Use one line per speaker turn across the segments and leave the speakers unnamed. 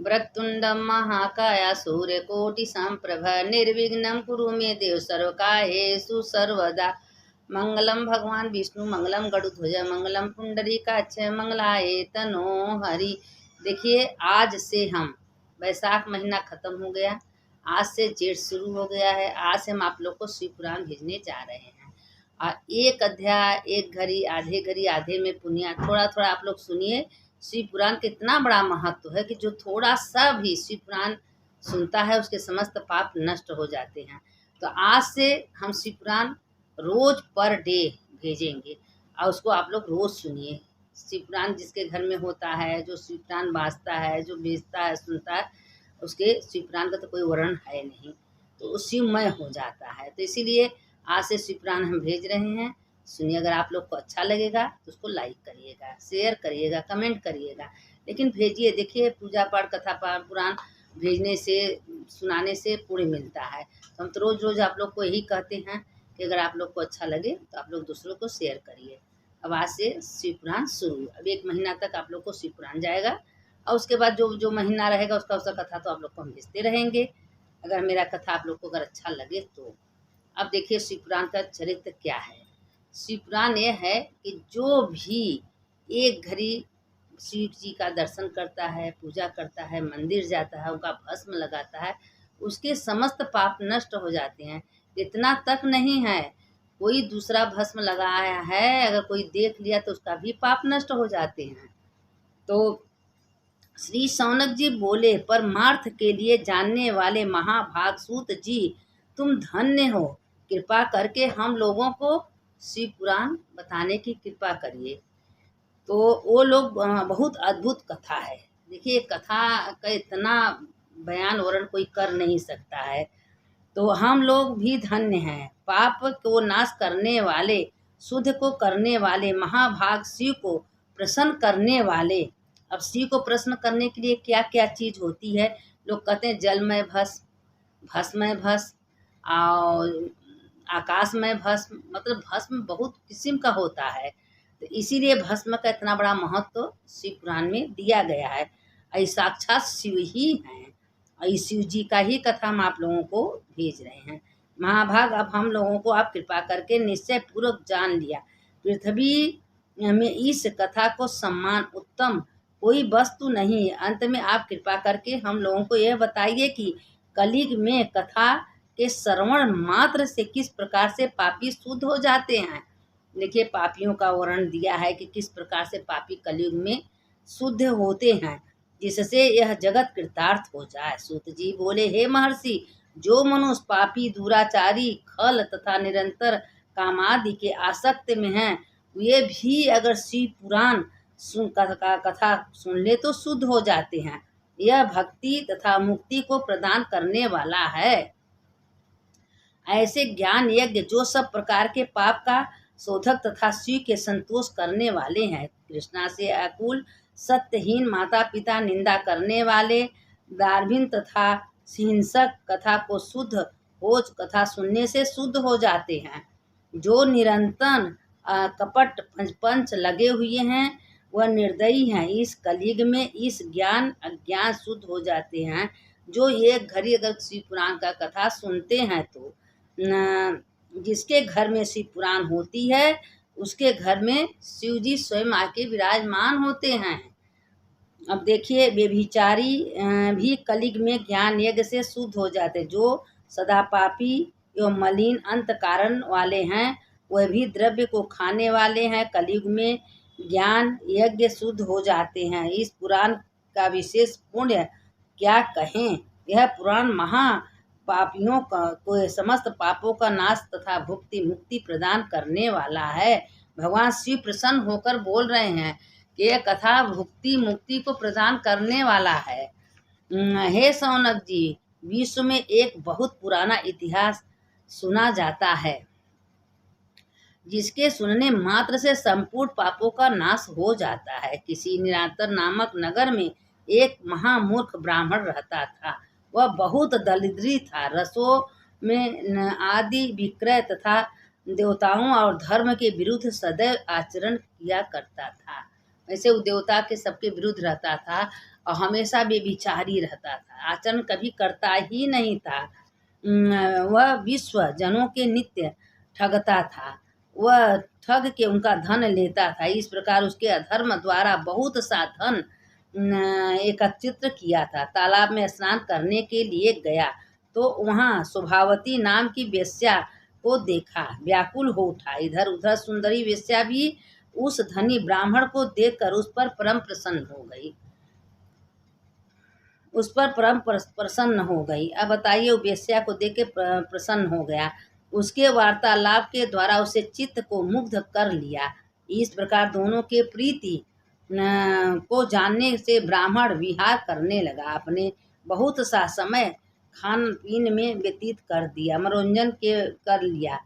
वक्रतुण्डं महाकाय सूर्यकोटिसम्प्रभ निर्विघ्नं कुरु मे देव सर्वकार्येषु सर्वदा। मंगलम भगवान विष्णु मंगलम गरुड़ध्वज मंगलम पुंडरीकाक्ष मंगलाय तनो हरि। देखिए, आज से हम वैशाख महीना खत्म हो गया, आज से जेठ शुरू हो गया है। आज से हम आप लोग को शिव पुराण भेजने जा रहे हैं। और एक अध्याय, एक घड़ी, आधे में पुण्य, थोड़ा थोड़ा आप लोग सुनिए। शिव पुराण का इतना बड़ा महत्व है कि जो थोड़ा सा भी शिव पुराण सुनता है उसके समस्त पाप नष्ट हो जाते हैं। तो आज से हम शिव पुराण रोज पर डे भेजेंगे और उसको आप लोग रोज सुनिए। शिव पुराण जिसके घर में होता है, जो शिव पुराण बाजता है, जो भेजता है, सुनता है, उसके शिव पुराण का तो कोई वर्णन है नहीं, तो वो शिवमय हो जाता है। तो इसीलिए आज से शिव पुराण हम भेज रहे हैं। सुनिए, अगर आप लोग को अच्छा लगेगा तो उसको लाइक करिएगा, शेयर करिएगा, कमेंट करिएगा, लेकिन भेजिए। देखिए, पूजा पाठ कथा पुराण भेजने से, सुनाने से पुण्य मिलता है। तो हम तो रोज़ रोज़ आप लोग को यही कहते हैं कि अगर आप लोग को अच्छा लगे तो आप लोग दूसरों को शेयर करिए। अब आज से शिव पुराण शुरू। अब 1 महीना तक आप लोग को शिव पुराण जाएगा और उसके बाद जो जो महीना रहेगा उसका कथा तो आप लोग को हम भेजते रहेंगे, अगर मेरा कथा आप लोग को अगर अच्छा लगे तो। अब देखिए, शिव पुराण का चरित्र क्या है। शिव पुराण यह है कि जो भी एक घड़ी शिव जी का दर्शन करता है, पूजा करता है, मंदिर जाता है, उनका भस्म लगाता है, उसके समस्त पाप नष्ट हो जाते हैं। इतना तक नहीं है, कोई दूसरा भस्म लगाया है, अगर कोई देख लिया तो उसका भी पाप नष्ट हो जाते हैं। तो श्री शौनक जी बोले, परमार्थ के लिए जानने वाले महाभाग सूत जी, तुम धन्य हो। कृपा करके हम लोगों को शिव पुराण बताने की कृपा करिए। तो वो लोग, बहुत अद्भुत कथा है। देखिए, कथा का इतना बयान वर्णन कोई कर नहीं सकता है। तो हम लोग भी धन्य हैं। पाप को नाश करने वाले, शुद्ध को करने वाले, महाभाग शिव को प्रसन्न करने वाले। अब शिव को प्रसन्न करने के लिए क्या क्या चीज़ होती है? लोग कहते हैं जलमय भस्म, भस्मय भस्म और आकाशमय भस्म, मतलब भस्म बहुत किस्म का होता है। तो इसीलिए भस्म का इतना बड़ा महत्व शिव पुराण में दिया गया है। और साक्षात शिव ही हैं, और इस शिव जी का ही कथा हम आप लोगों को भेज रहे हैं। महाभाग, अब हम लोगों को आप कृपा करके निश्चय पूर्वक जान लिया। पृथ्वी में इस कथा को सम्मान उत्तम कोई वस्तु नहीं। अंत में आप कृपा करके हम लोगों को यह बताइए कि कलयुग में कथा के श्रवण मात्र से किस प्रकार से पापी शुद्ध हो जाते हैं। देखिए, पापियों का वर्णन दिया है कि किस प्रकार से पापी कलयुग में शुद्ध होते हैं, जिससे यह जगत कृतार्थ हो जाए। सूत जी बोले, हे महर्षि, जो मनुष्य पापी, दुराचारी, खल तथा निरंतर कामादि के आसक्त में हैं, वे भी अगर शिव पुराण कथा सुन ले तो शुद्ध हो जाते हैं। यह भक्ति तथा मुक्ति को प्रदान करने वाला है। ऐसे ज्ञान यज्ञ जो सब प्रकार के पाप का शोधक तथा शिव के संतोष करने वाले हैं। कृष्णा से आकुल, सत्यहीन, माता पिता निंदा करने वाले, दार्भिन तथा हिंसक कथा को शुद्ध हो, कथा सुनने से शुद्ध हो जाते हैं। जो निरंतर कपट पंच लगे हुए हैं, वह निर्दयी हैं। इस कलयुग में इस ज्ञान अज्ञान शुद्ध हो जाते हैं। जो एक घड़ी अगर शिव पुराण का कथा सुनते हैं तो जिसके घर में शिव पुराण होती है उसके घर में शिव जी स्वयं आके विराजमान होते हैं। अब देखिए, व्यभिचारी भी कलयुग में ज्ञान यज्ञ से शुद्ध हो जाते। जो सदा पापी एवं मलिन अंत कारण वाले हैं, वह भी द्रव्य को खाने वाले हैं, कलयुग में ज्ञान यज्ञ शुद्ध हो जाते हैं। इस पुराण का विशेष पुण्य क्या कहें। यह पुराण महा पापियों को समस्त पापों का नाश तथा भुक्ति मुक्ति प्रदान करने वाला है। भगवान शिव प्रसन्न होकर बोल रहे हैं कि यह कथा भुक्ति मुक्ति को प्रदान करने वाला है। हे शौनक जी, विश्व में एक बहुत पुराना इतिहास सुना जाता है, जिसके सुनने मात्र से संपूर्ण पापों का नाश हो जाता है। किसी निरांतर नामक नगर में एक महामूर्ख ब्राह्मण रहता था। वह बहुत दरिद्री था, रसों में आदि विक्रय तथा देवताओं और धर्म के विरुद्ध सदैव आचरण किया करता था। वैसे वो देवता के सबके विरुद्ध रहता था और हमेशा बेविचारी रहता था, आचरण कभी करता ही नहीं था। वह विश्व जनों के नित्य ठगता था, वह ठग के उनका धन लेता था। इस प्रकार उसके अधर्म द्वारा बहुत सा धन एकत्रित किया था। तालाब में स्नान करने के लिए गया तो वहाँ शोभावती नाम की वेश्या को देखा, व्याकुल हो उठा। इधर उधर सुंदरी वेश्या भी उस धनी ब्राह्मण को देखकर उस पर परम प्रसन्न हो गई, अब बताइए, वो वेश्या को देख के प्रसन्न हो गया। उसके वार्तालाप के द्वारा उसे चित्त को मुग्ध कर लिया। इस प्रकार दोनों के प्रीति को जानने से ब्राह्मण विहार करने लगा। अपने बहुत सा समय खान पीन में व्यतीत कर दिया, मनोरंजन के कर लिया।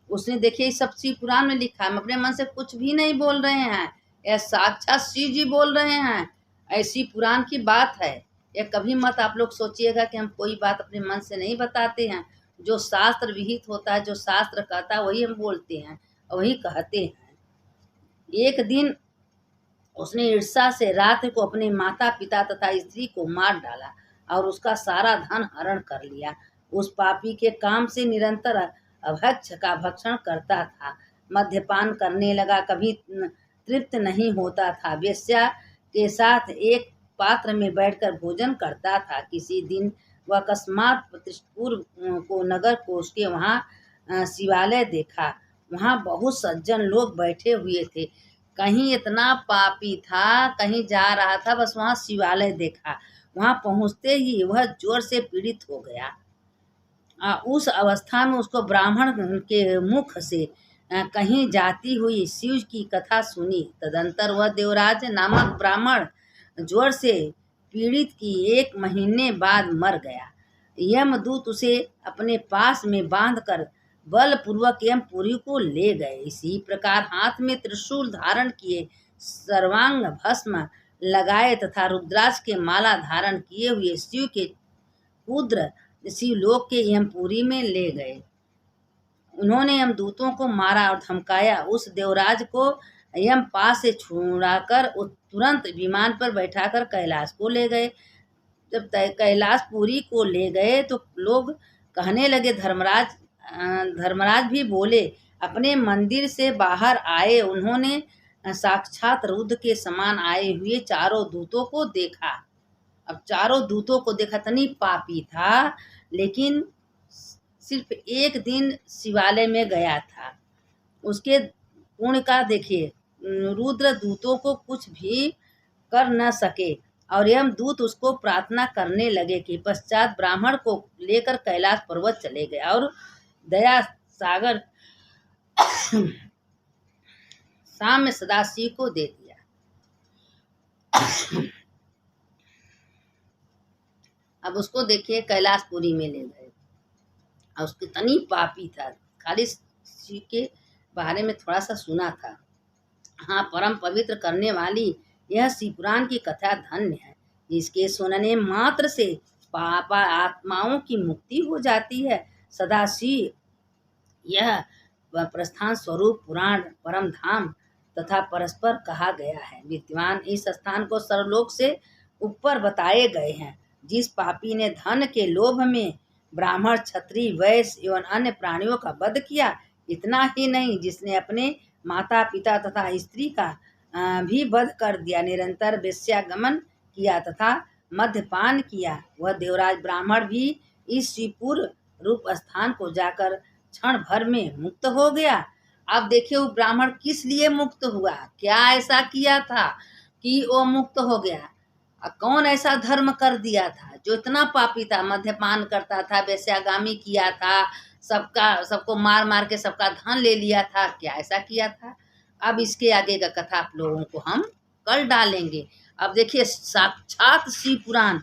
उसने देखिए सब शिव पुराण में लिखा है, हम अपने मन से कुछ भी नहीं बोल रहे हैं, यह साक्षात शिव जी बोल रहे हैं। ऐसी पुराण की बात है। यह कभी मत आप लोग सोचिएगा कि हम कोई बात अपने मन से नहीं बताते हैं। जो शास्त्र विहित होता है, जो शास्त्र कहता है, वही हम बोलते हैं और वही कहते हैं। एक दिन उसने ईर्ष्या से रात को अपने माता पिता तथा स्त्री को मार डाला और उसका सारा धन हरण कर लिया। उस पापी के काम से निरंतर अभक्ष का भक्षण करता था, मद्यपान करने लगा, कभी तृप्त नहीं होता था, वेश्या के साथ एक पात्र में बैठकर भोजन करता था। किसी दिन वह अकस्मात प्रतिष्ठपुर को नगर कोष के वहाँ शिवालय देखा। वहाँ बहुत सज्जन लोग बैठे हुए थे। कहीं इतना पापी था, कहीं जा रहा था, बस वहाँ शिवालय देखा। वहाँ पहुँचते ही वह जोर से पीड़ित हो गया। उस अवस्था में उसको ब्राह्मण के मुख से कहीं जाती हुई शिव की कथा सुनी। तदंतर वह देवराज नामक ब्राह्मण ज्वर से पीड़ित की 1 महीने बाद मर गया। यमदूत उसे अपने पास में बांधकर बलपूर्वक यमपुरी को ले गए। इसी प्रकार हाथ में त्रिशूल धारण किए, सर्वांग भस्म लगाए तथा रुद्राक्ष के माला धारण किए हुए शिव के पुत्र शिवलोक के यमपुरी में ले गए। उन्होंने यमदूतों को मारा और धमकाया। उस देवराज को यम पास से छुड़ाकर तुरंत विमान पर बैठाकर कैलाश को ले गए। जब कैलाशपुरी को ले गए तो लोग कहने लगे, धर्मराज भी बोले, अपने मंदिर से बाहर आए उन्होंने साक्षात रुद्र के समान आए हुए चारों दूतों को देखा। अब चारों दूतों को देखा, तनी पापी था, लेकिन सिर्फ एक दिन शिवालय में गया था। उसके पुण्य का देखिए, रुद्र दूतों को कुछ भी कर न सके और यमदूत उसको प्रार्थना करने लगे कि पश्चात ब्राह्मण को लेकर कैलाश पर्वत चले गए और दया सागर साम्य सदाशिव को दे दिया। अब उसको देखिए कैलाशपुरी में ले गए और उसके तनी पापी था, खाली शिव के बारे में थोड़ा सा सुना था। हाँ, परम पवित्र करने वाली यह शिव पुराण की कथा धन्य है, जिसके सुनने मात्र से पापा आत्माओं की मुक्ति हो जाती है। सदाशिव यह प्रस्थान स्वरूप पुराण परम धाम तथा परस्पर कहा गया है। विद्वान इस स्थान को सर्वलोक से ऊपर बताए गए हैं। जिस पापी ने धन के लोभ में ब्राह्मण, क्षत्रिय, वैश्य एवं अन्य प्राणियों का वध किया, इतना ही नहीं, जिसने अपने माता पिता तथा स्त्री का भी वध कर दिया, निरंतर वेश्यागमन किया तथा मद्यपान किया, वह देवराज ब्राह्मण भी इस शिवपुर रूप स्थान को जाकर क्षण भर में मुक्त हो गया। अब देखिए वो ब्राह्मण किस लिए मुक्त हुआ, क्या ऐसा किया था कि वो मुक्त हो गया। कौन ऐसा धर्म कर दिया था जो इतना पापी था, मद्यपान करता था, वेश्यागामी किया था, सबको मार मार के सबका धन ले लिया था, क्या ऐसा किया था। अब इसके आगे का कथा आप लोगों को हम कल डालेंगे। अब देखिए साक्षात शिव पुराण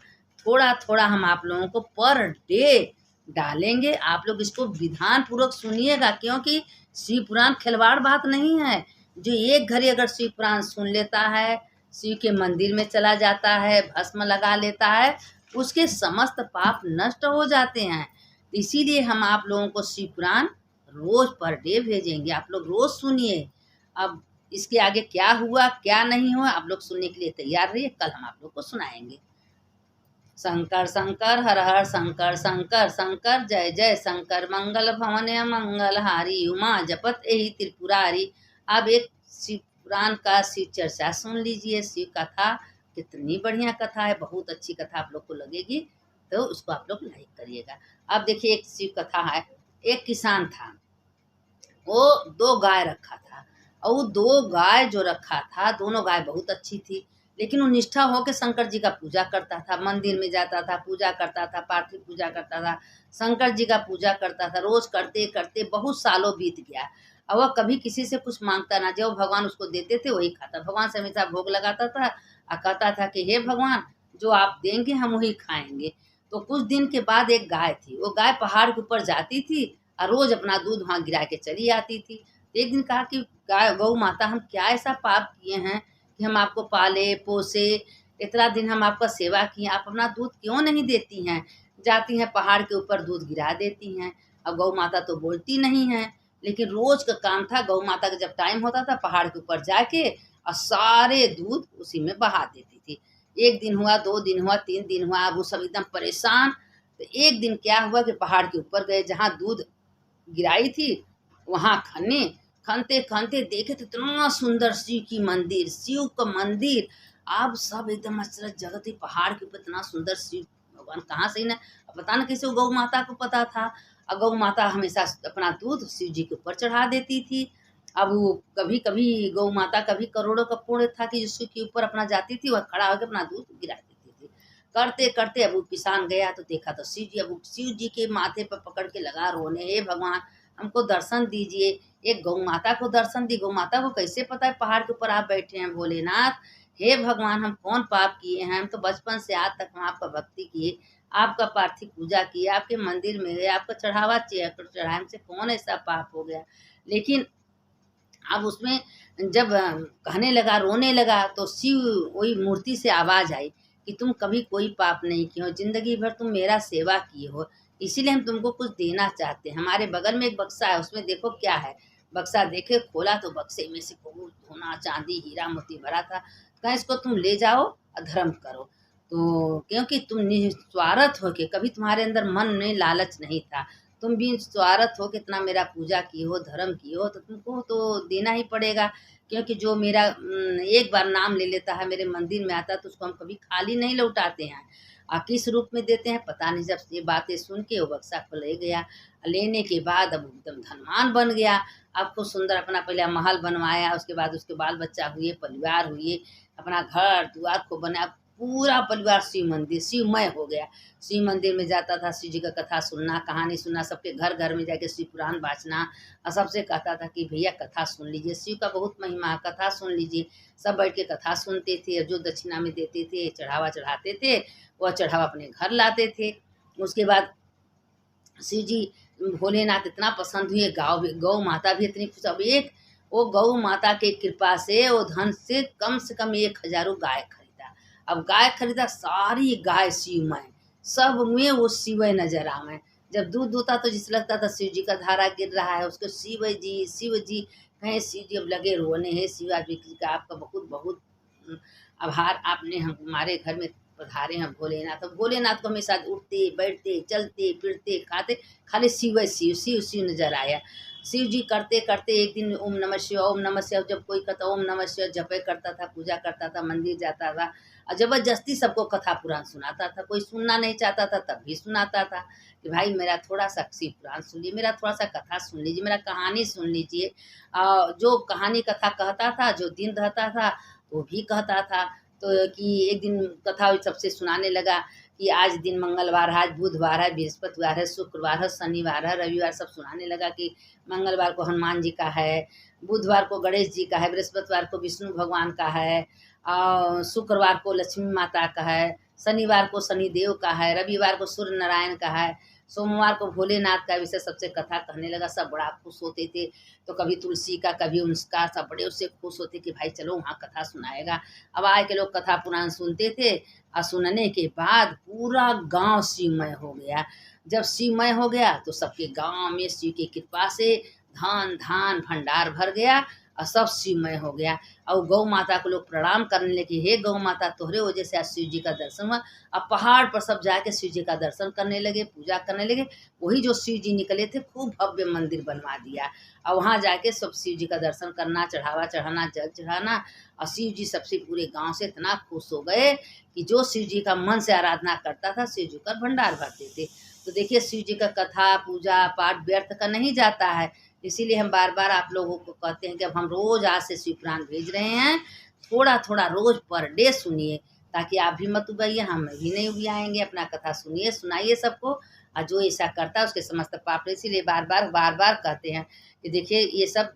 थोड़ा थोड़ा हम आप लोगों को पर डे डालेंगे। आप लोग इसको विधान पूर्वक सुनिएगा, क्योंकि शिव पुराण खिलवाड़ बात नहीं है। जो एक घड़ी अगर शिव पुराण सुन लेता है, शिव के मंदिर में चला जाता है, भस्म लगा लेता है, उसके समस्त पाप नष्ट हो जाते हैं। इसीलिए हम आप लोगों को शिव पुराण रोज पर डे भेजेंगे, आप लोग रोज सुनिए। अब इसके आगे क्या हुआ क्या नहीं हुआ आप लोग सुनने के लिए तैयार रहिए, कल हम आप लोग को सुनाएंगे। शंकर शंकर हर हर शंकर शंकर शंकर जय जय शंकर मंगल भवन मंगलहारी उमा जपत एहि त्रिपुरारी। अब एक शिव पुराण का शिव चर्चा सुन लीजिए, शिव कथा। कितनी बढ़िया कथा है, बहुत अच्छी कथा आप लोग को लगेगी, तो उसको आप लोग लाइक करिएगा। अब देखिए एक शिव कथा है। एक किसान था, वो 2 गाय रखा था, और वो 2 गाय जो रखा था, दोनों गाय बहुत अच्छी थी, लेकिन वो निष्ठा होकर शंकर जी का पूजा करता था, मंदिर में जाता था, पूजा करता था, पार्थिव पूजा करता था, शंकर जी का पूजा करता था। रोज करते करते बहुत सालों बीत गया, और वह कभी किसी से कुछ मांगता ना, जो भगवान उसको देते थे वही खाता। भगवान से हमेशा भोग लगाता था और कहता था कि हे भगवान, जो आप देंगे हम वही खाएंगे। तो कुछ दिन के बाद एक गाय थी, वो गाय पहाड़ के ऊपर जाती थी और रोज अपना दूध वहाँ गिरा के चली आती थी। एक दिन कहा कि गाय गौ माता, हम क्या ऐसा पाप किए हैं कि हम आपको पाले पोसे, इतना दिन हम आपका सेवा किए, आप अपना दूध क्यों नहीं देती हैं, जाती हैं पहाड़ के ऊपर दूध गिरा देती हैं। अब गौ माता तो बोलती नहीं है, लेकिन रोज का काम था, गौ माता का जब टाइम होता था पहाड़ के ऊपर जाके और सारे दूध उसी में बहा देती थी। 1 दिन हुआ, 2 दिन हुआ, 3 दिन हुआ, अब वो सब एकदम परेशान। तो एक दिन क्या हुआ कि पहाड़ के ऊपर गए, जहाँ दूध गिराई थी वहाँ खने, खनते खनते देखे तो इतना सुंदर शिव की मंदिर, शिव का मंदिर। आप सब एकदम आश्चर्य जगत ही, पहाड़ के ऊपर इतना सुंदर शिव भगवान कहाँ से ही ना, पता न कैसे वो गौ माता को पता था। और गौ माता हमेशा अपना दूध शिव जी के ऊपर चढ़ा देती थी। अब वो कभी कभी गौ माता कभी करोड़ों का पुण्य था कि शिव के ऊपर अपना जाती थी, वह खड़ा होकर अपना दूध गिरा देती थी। करते करते अब वो किसान गया तो देखा तो शिव जी, अब वो शिव जी के माथे पर पकड़ के लगा रोने, हे भगवान हमको दर्शन दीजिए। एक गौ माता को दर्शन दी, गौ माता को कैसे पता है पहाड़ के ऊपर आप बैठे हैं भोलेनाथ। हे भगवान हम कौन पाप किए हैं, हम तो बचपन से आज तक हम आपका भक्ति किए, आपका पार्थिव पूजा किए, आपके मंदिर में गए, आपका चढ़ावा चढ़ाए, हमसे कौन ऐसा पाप हो गया। लेकिन अब उसमें जब कहने लगा, रोने लगा, तो शिव वही मूर्ति से आवाज़ आई कि तुम कभी कोई पाप नहीं किए हो, जिंदगी भर तुम मेरा सेवा किए हो, इसीलिए हम तुमको कुछ देना चाहते हैं। हमारे बगल में एक बक्सा है, उसमें देखो क्या है। बक्सा देखे, खोला तो बक्से में से बहुत सोना चांदी हीरा मोती भरा था। कहा इसको तुम ले जाओ और धर्म करो। तो क्योंकि तुम निस्वार्थ हो के, कभी तुम्हारे अंदर मन में लालच नहीं था, तुम भी स्वार्थ हो कितना मेरा पूजा की हो, धर्म की हो, तो तुमको तो देना ही पड़ेगा। क्योंकि जो मेरा एक बार नाम ले लेता है, मेरे मंदिर में आता है, तो उसको हम कभी खाली नहीं लौटाते हैं। किस रूप में देते हैं पता नहीं। जब ये बातें सुन के वो बक्सा को ले गया, लेने के बाद अब एकदम धनवान बन गया। अब खूब सुंदर अपना पहले महल बनवाया, उसके बाद उसके बाल बच्चा हुए, परिवार हुए, अपना घर द्वार को बनाया, पूरा परिवार शिव मंदिर शिवमय हो गया। शिव मंदिर में जाता था, शिव जी का कथा सुनना, कहानी सुनना, सबके घर घर में जाके शिव पुराण बाँचना, और सबसे कहता था कि भैया कथा सुन लीजिए, शिव का बहुत महिमा है, कथा सुन लीजिए। सब बैठ के कथा सुनते थे, जो दक्षिणा में देते थे, चढ़ावा चढ़ाते थे, वह चढ़ावा अपने घर लाते थे। उसके बाद शिव जी भोलेनाथ इतना पसंद हुए, गौ माता भी इतनी खुश। अब एक वो गौ माता के कृपा से वो धन से कम 1000 गाय खरीदा। अब गाय खरीदा, सारी गाय शिवमय, सब में वो शिवय नजर आवे। जब दूध दूता तो जिस लगता था शिव जी का धारा गिर रहा है, उसको शिव जी कहें। शिव जी अब लगे रोने, हैं शिवा जी का आपका बहुत बहुत आभार, आपने हम हमारे घर में पधारे हैं भोलेनाथ। तो भोलेनाथ को हमेशा उठते बैठते चलते फिरते खाते खाली शिव शिव शिव शिव नजर आया। शिव जी करते करते एक दिन ओम नमः शिवाय, ओम नमः शिवाय, जब कोई कहता ओम नमः शिवाय जपे करता था, पूजा करता था, मंदिर जाता था, और जबरदस्ती सबको कथा पुराण सुनाता था। कोई सुनना नहीं चाहता था तब भी सुनाता था कि भाई मेरा थोड़ा सा शिव पुराण सुन लीजिए, मेरा थोड़ा सा कथा सुन लीजिए, मेरा कहानी सुन लीजिए। जो कहानी कथा कहता था, जो दिन रहता था वो भी कहता था। तो कि एक दिन कथा सबसे सुनाने लगा कि आज दिन मंगलवार है, आज बुधवार है, बृहस्पतिवार है, शुक्रवार है, शनिवार है, रविवार, सब सुनाने लगा कि मंगलवार को हनुमान जी का है, बुधवार को गणेश जी का है, बृहस्पतिवार को विष्णु भगवान का है, और शुक्रवार को लक्ष्मी माता का है, शनिवार को शनिदेव का है, रविवार को सूर्य नारायण का है, सोमवार को भोलेनाथ का विषय सबसे कथा कहने लगा। सब बड़ा खुश होते थे। तो कभी तुलसी का, कभी उसका, सब बड़े उससे खुश होते कि भाई चलो वहाँ कथा सुनाएगा। अब आए के लोग कथा पुराण सुनते थे, और सुनने के बाद पूरा गांव शिवमय हो गया। जब शिवमय हो गया तो सबके गांव में शिव की कृपा से धान धान भंडार भर गया, और सब शिवमय हो गया। और गौ माता को लोग प्रणाम करने लगे, हे गौ माता तोहरे वजह से आज शिव जी का दर्शन हुआ। अब पहाड़ पर सब जाके शिव जी का दर्शन करने लगे, पूजा करने लगे। वही जो शिव जी निकले थे, खूब भव्य मंदिर बनवा दिया। और वहाँ जाके सब शिव जी का दर्शन करना, चढ़ावा चढ़ाना, जल चढ़ाना। और शिव जी सबसे पूरे गांव से इतना खुश हो गए कि जो शिव जी का मन से आराधना करता था, शिव जी का भंडार भरते थे। तो देखिए, शिव जी का कथा पूजा पाठ व्यर्थ का नहीं जाता है। इसीलिए हम बार बार आप लोगों को कहते हैं कि अब हम रोज आज से शिव पुराण भेज रहे हैं, थोड़ा थोड़ा रोज पर डे सुनिए, ताकि आप भी मत उबिए, हम भी नहीं उबियाएंगे। अपना कथा सुनिए, सुनाइए सबको। और जो ऐसा करता है उसके समस्त पाप। इसीलिए बार बार कहते हैं कि देखिए, ये सब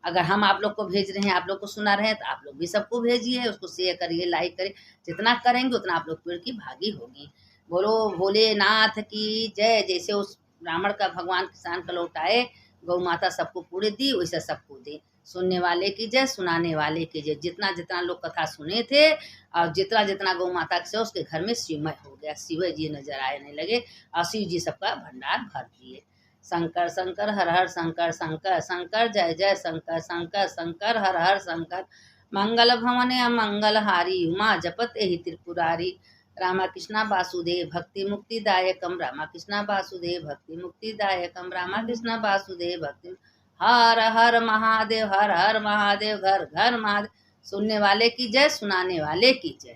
अगर हम आप लोग को भेज रहे हैं, आप लोग को सुना रहे हैं, तो आप लोग भी सबको भेजिए, उसको शेयर करिए, लाइक करिए। जितना करेंगे उतना आप लोग पेड़ की भागी होगी। बोलो भोलेनाथ की जय। जैसे उस ब्राह्मण का भगवान किसान का लौटाए, गौ माता सबको पूरे दी, वैसे सबको दे। सुनने वाले की जय, सुनाने वाले की जय। जितना जितना लोग कथा सुने थे और जितना जितना गौ माता से उसके घर में शिवमय हो गया, शिव जी नजर आने लगे और शिव जी सबका भंडार भर दिए। शंकर शंकर हर हर शंकर, शंकर शंकर जय जय शंकर, शंकर शंकर हर हर शंकर। मंगल भवने मंगल हारी, उमा जपत एहि त्रिपुरारी। रामा कृष्णा वासुदेव भक्ति मुक्ति दायकम, रामा कृष्णा वासुदेव भक्ति मुक्ति दायकम, रामा कृष्णा वासुदेव भक्ति। हर हर महादेव, हर हर महादेव, घर घर महादेव। सुनने वाले की जय, सुनाने वाले की जय।